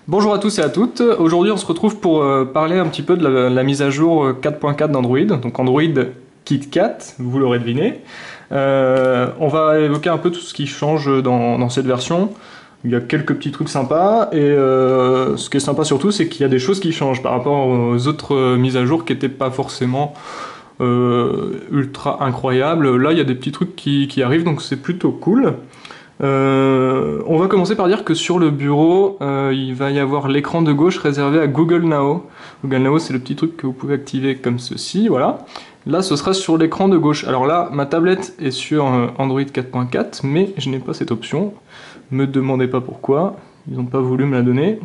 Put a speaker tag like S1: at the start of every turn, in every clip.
S1: Bonjour à tous et à toutes. Aujourd'hui, on se retrouve pour parler un petit peu de la mise à jour 4.4 d'Android, donc Android KitKat, vous l'aurez deviné. On va évoquer un peu tout ce qui change dans cette version. Il y a quelques petits trucs sympas et ce qui est sympa surtout, c'est qu'il y a des choses qui changent par rapport aux autres mises à jour qui n'étaient pas forcément ultra incroyables. Là, il y a des petits trucs qui arrivent, donc c'est plutôt cool. On va commencer par dire que sur le bureau, il va y avoir l'écran de gauche réservé à Google Now. Google Now, c'est le petit truc que vous pouvez activer comme ceci, voilà. Là, ce sera sur l'écran de gauche. Alors là, ma tablette est sur Android 4.4, mais je n'ai pas cette option. Me demandez pas pourquoi, ils n'ont pas voulu me la donner.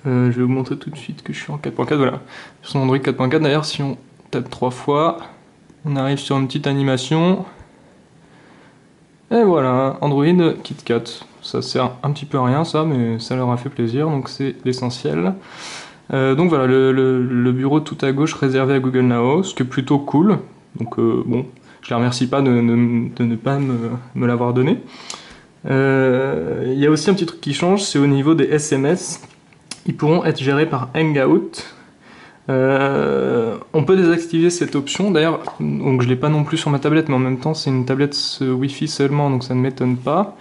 S1: Je vais vous montrer tout de suite que je suis en 4.4, voilà. Sur Android 4.4, d'ailleurs, si on tape 3 fois, on arrive sur une petite animation. Et voilà, Android KitKat. Ça sert un petit peu à rien ça, mais ça leur a fait plaisir, donc c'est l'essentiel. Donc voilà, le bureau tout à gauche réservé à Google Now, ce qui est plutôt cool. Donc bon, je les remercie pas de ne pas me l'avoir donné. Il y a aussi un petit truc qui change, c'est au niveau des SMS. Ils pourront être gérés par Hangout. On peut désactiver cette option, d'ailleurs, donc je l'ai pas non plus sur ma tablette, mais en même temps c'est une tablette Wi-Fi seulement, donc ça ne m'étonne pas.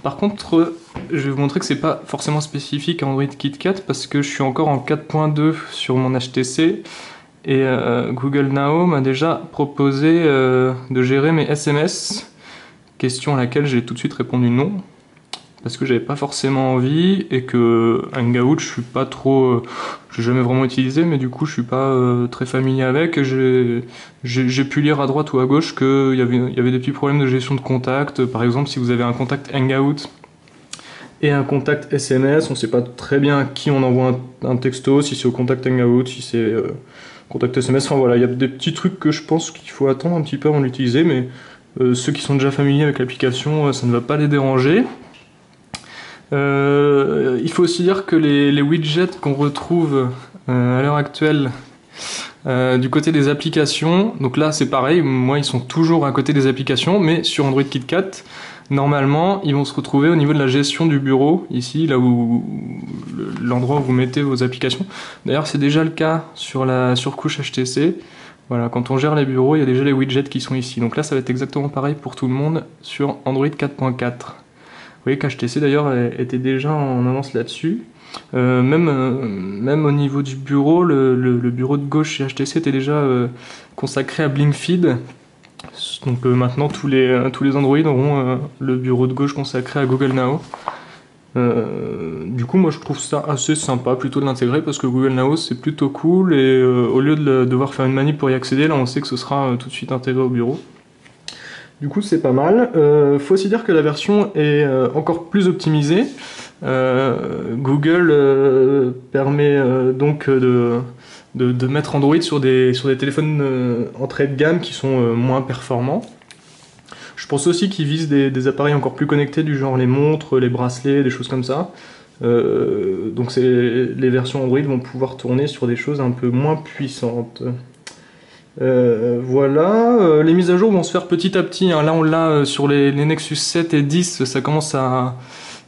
S1: Par contre, je vais vous montrer que c'est pas forcément spécifique à Android KitKat, parce que je suis encore en 4.2 sur mon HTC, et Google Now m'a déjà proposé de gérer mes SMS, question à laquelle j'ai tout de suite répondu non. Parce que j'avais pas forcément envie et que Hangout je suis pas trop, j'ai jamais vraiment utilisé, mais du coup je suis pas très familier avec. J'ai pu lire à droite ou à gauche qu'il y avait des petits problèmes de gestion de contact. Par exemple, si vous avez un contact Hangout et un contact SMS, on sait pas très bien à qui on envoie un texto, si c'est au contact Hangout, si c'est contact SMS. Enfin voilà, il y a des petits trucs que je pense qu'il faut attendre un petit peu avant de l'utiliser, mais ceux qui sont déjà familiers avec l'application, ça ne va pas les déranger. Il faut aussi dire que les widgets qu'on retrouve à l'heure actuelle du côté des applications, donc là c'est pareil, moi ils sont toujours à côté des applications, mais sur Android KitKat, normalement ils vont se retrouver au niveau de la gestion du bureau, ici, là où l'endroit où vous mettez vos applications. D'ailleurs c'est déjà le cas sur la surcouche HTC. Voilà, quand on gère les bureaux, il y a déjà les widgets qui sont ici. Donc là ça va être exactement pareil pour tout le monde sur Android 4.4. Vous voyez qu'HTC d'ailleurs était déjà en avance là-dessus. Même au niveau du bureau, le bureau de gauche chez HTC était déjà consacré à Blinkfeed. Donc maintenant tous les Android auront le bureau de gauche consacré à Google Now. Du coup moi je trouve ça assez sympa plutôt de l'intégrer parce que Google Now c'est plutôt cool et au lieu de devoir faire une manip pour y accéder, là on sait que ce sera tout de suite intégré au bureau. Du coup c'est pas mal. Faut aussi dire que la version est encore plus optimisée. Google permet donc de mettre Android sur des téléphones entrée de gamme qui sont moins performants. Je pense aussi qu'ils visent des appareils encore plus connectés du genre les montres, les bracelets, des choses comme ça. Donc les versions Android vont pouvoir tourner sur des choses un peu moins puissantes. Voilà, les mises à jour vont se faire petit à petit, hein. Là on l'a sur les Nexus 7 et 10, ça commence à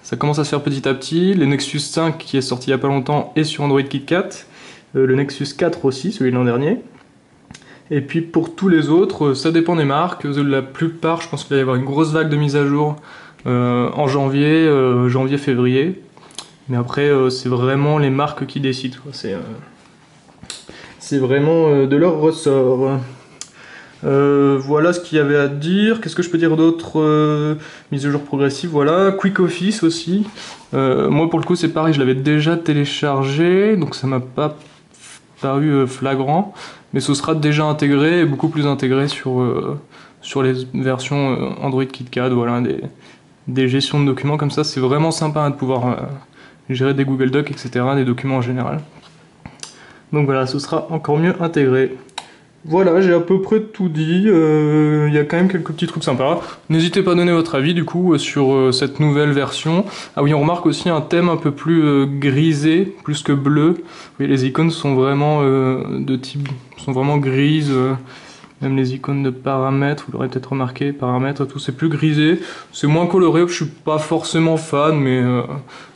S1: se faire petit à petit. Les Nexus 5 qui est sorti il y a pas longtemps est sur Android KitKat, le Nexus 4 aussi, celui de l'an dernier. Et puis pour tous les autres, ça dépend des marques. La plupart, je pense qu'il va y avoir une grosse vague de mises à jour en janvier-février. Mais après, c'est vraiment les marques qui décident, quoi. C'est vraiment de leur ressort. Voilà ce qu'il y avait à dire. Qu'est-ce que je peux dire d'autre? Mise à jour progressive, voilà. Quick Office aussi. Moi pour le coup c'est pareil, je l'avais déjà téléchargé, donc ça m'a pas paru flagrant. Mais ce sera déjà intégré, et beaucoup plus intégré sur les versions Android KitKat, voilà, des gestions de documents comme ça. C'est vraiment sympa de pouvoir gérer des Google Docs, etc., des documents en général. Donc voilà, ce sera encore mieux intégré. Voilà, j'ai à peu près tout dit. Il y a quand même quelques petits trucs sympas. N'hésitez pas à donner votre avis du coup sur cette nouvelle version. Ah oui, on remarque aussi un thème un peu plus grisé, plus que bleu. Oui, les icônes sont vraiment sont vraiment grises. Même les icônes de paramètres, vous l'aurez peut-être remarqué, paramètres, tout c'est plus grisé. C'est moins coloré, je suis pas forcément fan, mais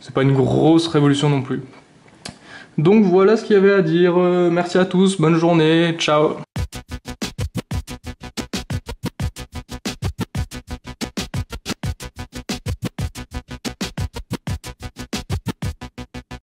S1: c'est pas une grosse révolution non plus. Donc voilà ce qu'il y avait à dire. Merci à tous, bonne journée, ciao.